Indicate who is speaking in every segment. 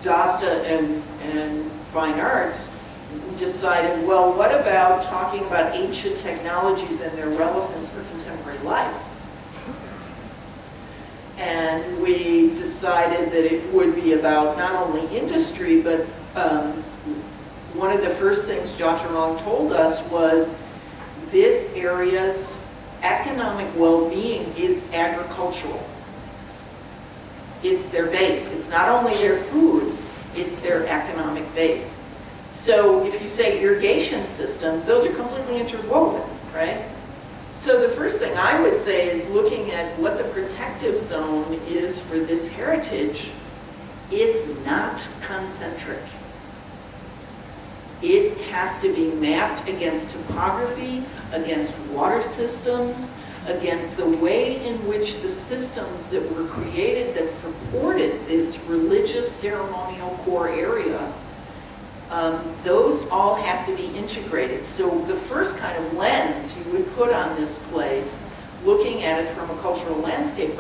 Speaker 1: DASTA and Fine Arts decided, well, what about talking about ancient technologies and their relevance for contemporary life? And we decided that it would be about not only industry, but one of the first things Jiaozhong told us was this area's economic well-being is agricultural. It's their base. It's not only their food, it's their economic base. So if you say irrigation system, those are completely interwoven, right? So the first thing I would say is looking at what the protective zone is for this heritage. It's not concentric. It has to be mapped against topography, against water systems, against the way in which the systems that were created that supported this religious ceremonial core area, those all have to be integrated. So the first kind of lens you would put on this place, looking at it from a cultural landscape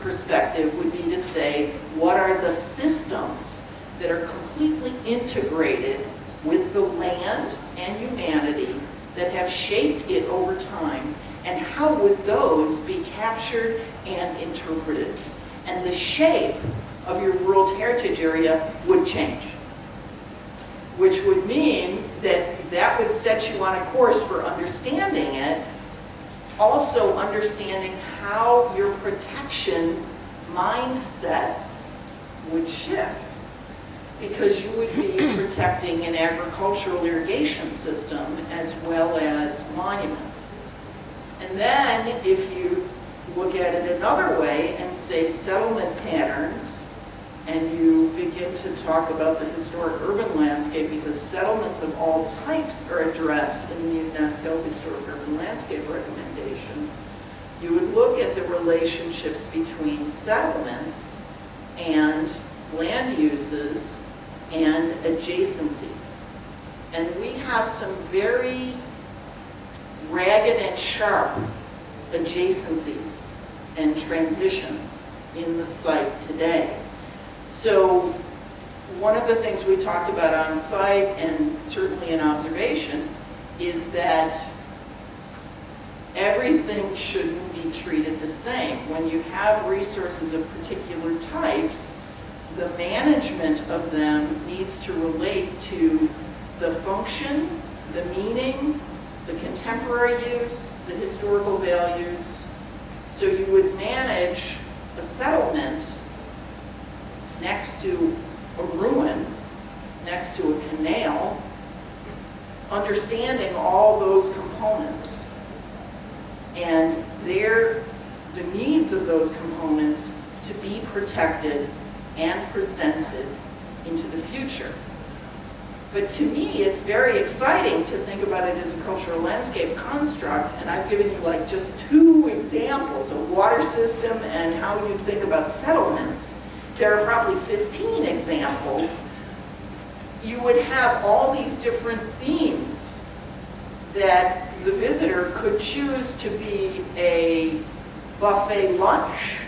Speaker 1: perspective, would be to say, what are the systems that are completely integrated with the land and humanity that have shaped it over time, and how would those be captured and interpreted? And the shape of your World Heritage Area would change, which would mean that that would set you on a course for understanding it, also understanding how your protection mindset would shift, because you would be protecting an agricultural irrigation system as well as monuments. And then if you look at it another way and say settlement patterns, and you begin to talk about the historic urban landscape, because settlements of all types are addressed in the UNESCO Historic Urban Landscape recommendation, you would look at the relationships between settlements and land uses and adjacencies. And we have some very ragged and sharp adjacencies and transitions in the site today. So one of the things we talked about on site, and certainly in observation, is that everything shouldn't be treated the same. When you have resources of particular types, the management of them needs to relate to the function, the meaning, the contemporary use, the historical values. So you would manage a settlement next to a ruin, next to a canal, understanding all those components and the needs of those components to be protected and presented into the future. But to me, it's very exciting to think about it as a cultural landscape construct, and I've given you like just 2 examples, a water system and how you think about settlements. There are probably 15 examples. You would have all these different themes that the visitor could choose to be a buffet lunch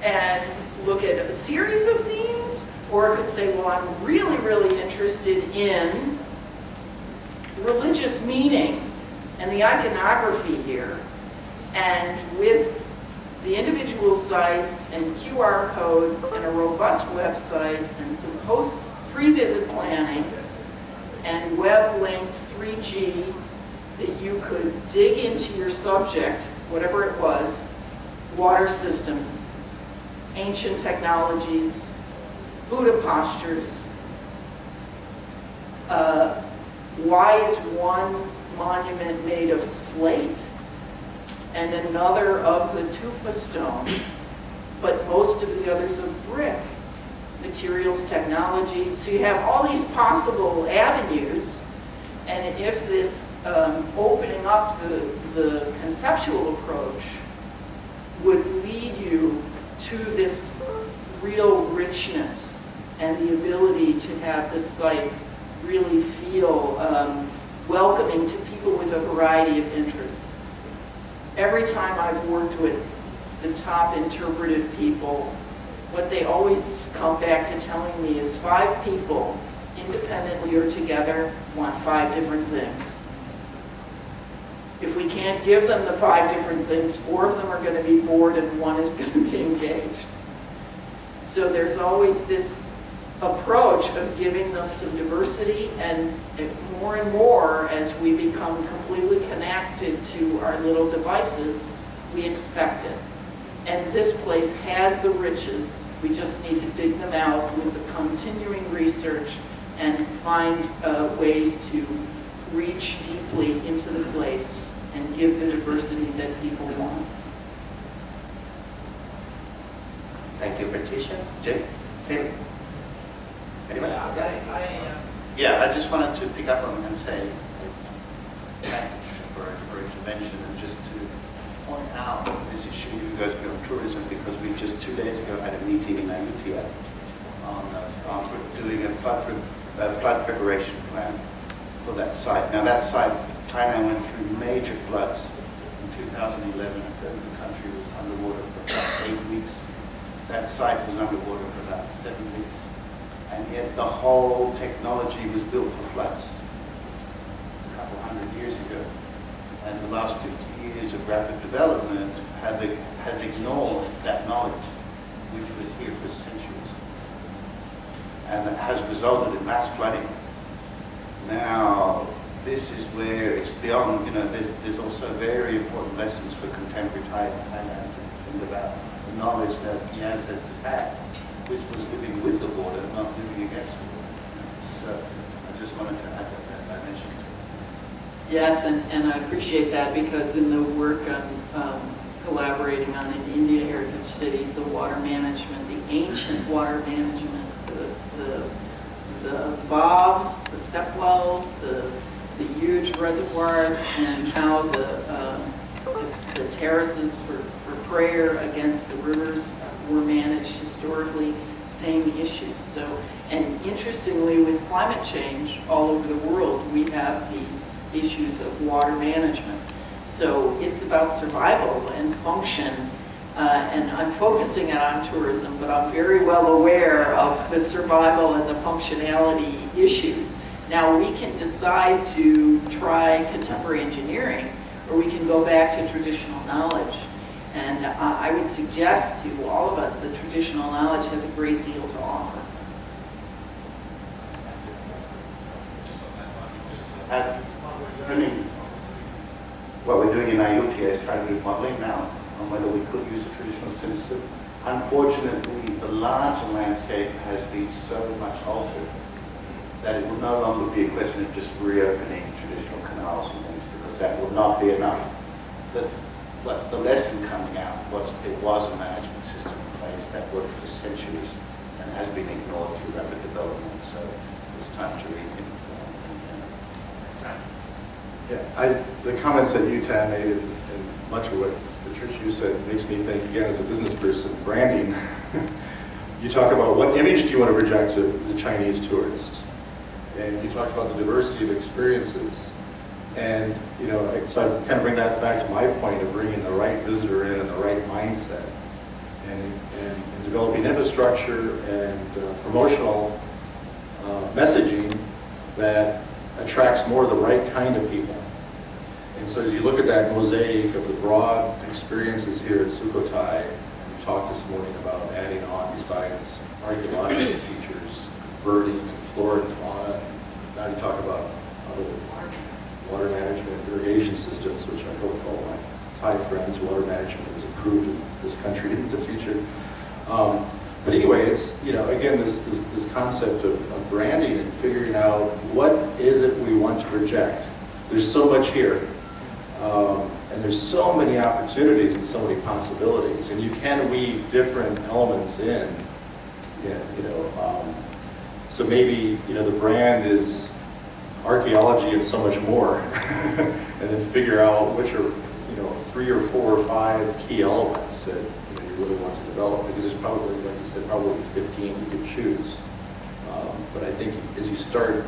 Speaker 1: and look at a series of themes, or it could say, well, I'm really, really interested in religious meanings and the iconography here. And with the individual sites and QR codes and a robust website and some pre-visit planning and web-linked 3G that you could dig into your subject, whatever it was, water systems, ancient technologies, Buddha postures. Why is one monument made of slate and another of the tufa stone, but most of the others of brick? Materials, technology. So you have all these possible avenues, and if this opening up the conceptual approach would lead you to this real richness and the ability to have the site really feel welcoming to people with a variety of interests. Every time I've worked with the top interpretive people what they always come back to telling me is 5 people, independently or together, want 5 different things. If we can't give them the 5 different things, 4 of them are going to be bored and 1 is going to be engaged. So there's always this approach of giving them some diversity, and more and more as we become completely connected to our little devices, we expect it. And this place has the riches. We just need to dig them out with the continuing research and find ways to reach deeply into the place and give the diversity that people want.
Speaker 2: Thank you, Patricia. Jay? Tim? Anyone?
Speaker 3: Yeah, I just wanted to pick up on and say thank you for intervention, and just to point out this issue goes beyond tourism, because we just 2 days ago had a meeting in Ayutthaya on doing a flood preparation plan for that site. Now that site, Thailand went through major floods in 2011. A third of the country was underwater for about 8 weeks. That site was underwater for about 7 weeks. And yet the whole technology was built for floods a couple hundred years ago. And the last 50 years of rapid development has ignored that knowledge, which was here for centuries. And it has resulted in mass flooding. Now, this is where it's beyond, there's also very important lessons for contemporary Thailand to think about the knowledge that the ancestors had, which was living with the water, not living against the water. So I just wanted to add that dimension.
Speaker 1: Yes, and I appreciate that, because in the work I'm collaborating on in India Heritage Cities, the water management, the ancient water management, the valves, the step wells, the huge reservoirs, and how the terraces for prayer against the rivers were managed historically, same issues. So, and interestingly, with climate change all over the world, we have these issues of water management. So it's about survival and function, and I'm focusing it on tourism, but I'm very well aware of the survival and the functionality issues. Now we can decide to try contemporary engineering, or we can go back to traditional knowledge. And I would suggest to all of us that traditional knowledge has a great deal to offer.
Speaker 3: What we're doing in Ayutthaya is trying to do modeling now on whether we could use a traditional system. Unfortunately, the larger landscape has been so much altered that it will no longer be a question of just reopening traditional canals and things, because that will not be enough. But the lesson coming out was there was a management system in place that worked for centuries and has been ignored through rapid development. So it's time to rethink.
Speaker 4: Yeah, the comments that Yutan made and much of what Patricia you said makes me think, again, as a business person, branding. You talk about what image do you want to project to the Chinese tourist, and you talked about the diversity of experiences. And, so I kind of bring that back to my point of bringing the right visitor in and the right mindset, and developing infrastructure and promotional messaging that attracts more of the right kind of people. And so as you look at that mosaic of the broad experiences here at Sukhothai, we talked this morning about adding on, besides archaeological features, birding and flora and fauna. Now you talk about water management, irrigation systems, which I hope all my Thai friends, water management is improved in this country in the future. But anyway, it's, again, this concept of branding and figuring out what is it we want to project. There's so much here, and there's so many opportunities and so many possibilities, and you can weave different elements in. So maybe the brand is archaeology and so much more, and then figure out which are 3 or 4 or 5 key elements that you really want to develop, because there's probably, like you said, probably 15 you could choose. But I think as you start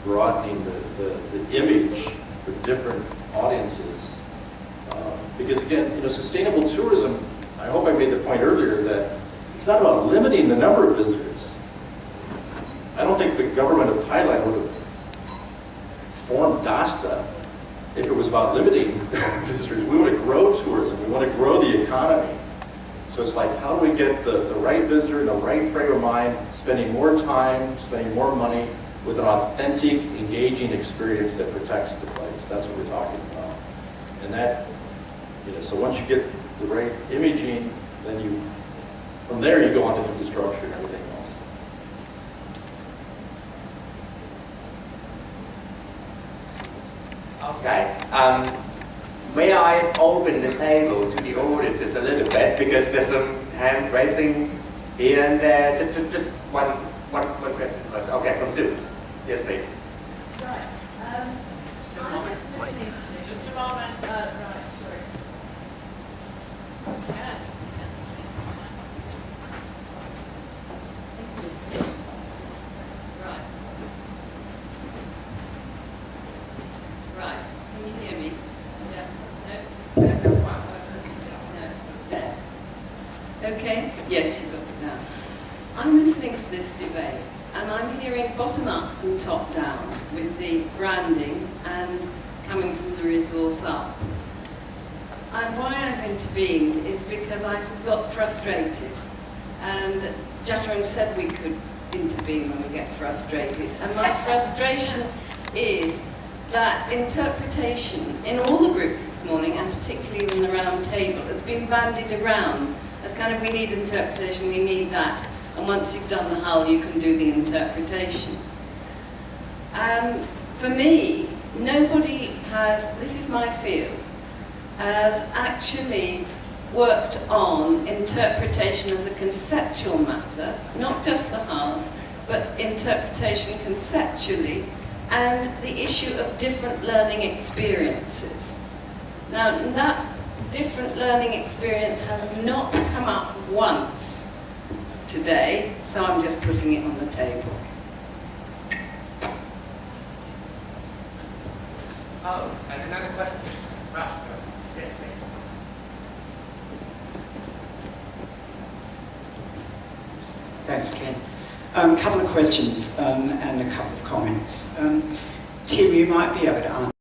Speaker 4: broadening the image for different audiences, because again, sustainable tourism, I hope I made the point earlier that It's not about limiting the number of visitors. I don't think the government of Thailand would have formed DASTA if it was about limiting visitors. We want to grow tourism. We want to grow the economy. So it's like, how do we get the right visitor in the right frame of mind, spending more time, spending more money with an authentic, engaging experience that protects the place. That's what we're talking about. And that, so once you get the right imaging, then from there you go on to infrastructure and everything else.
Speaker 2: Okay. May I open the table to the audience just a little bit, because there's some hand raising here and there. Just one question first. Okay, from Sue. Yes, please.
Speaker 5: Right. I'm just listening to this.
Speaker 1: Just a moment.
Speaker 5: Right, sorry.
Speaker 1: Yeah.
Speaker 5: Thank you. Right. Right. Can you hear me? Yeah. No? No. There. Okay? Yes, you got it now. I'm listening to this debate, and I'm hearing bottom up and top down with the branding and coming from the resource up. And why I've intervened is because I got frustrated. And Jattarang said we could intervene when we get frustrated. And my frustration is that interpretation in all the groups this morning, and particularly in the round table, has been bandied around as kind of, we need interpretation, we need that. And once you've done the hull, you can do the interpretation. For me, nobody has, this is my field, has actually worked on interpretation as a conceptual matter, not just the hull, but interpretation conceptually, and the issue of different learning experiences. Now, that different learning experience has not come up once today, so I'm just putting it on the table.
Speaker 2: Oh, and another question. Russ, yes, please.
Speaker 6: Thanks, Ken. A couple of questions and a couple of comments. Tim, you might be able to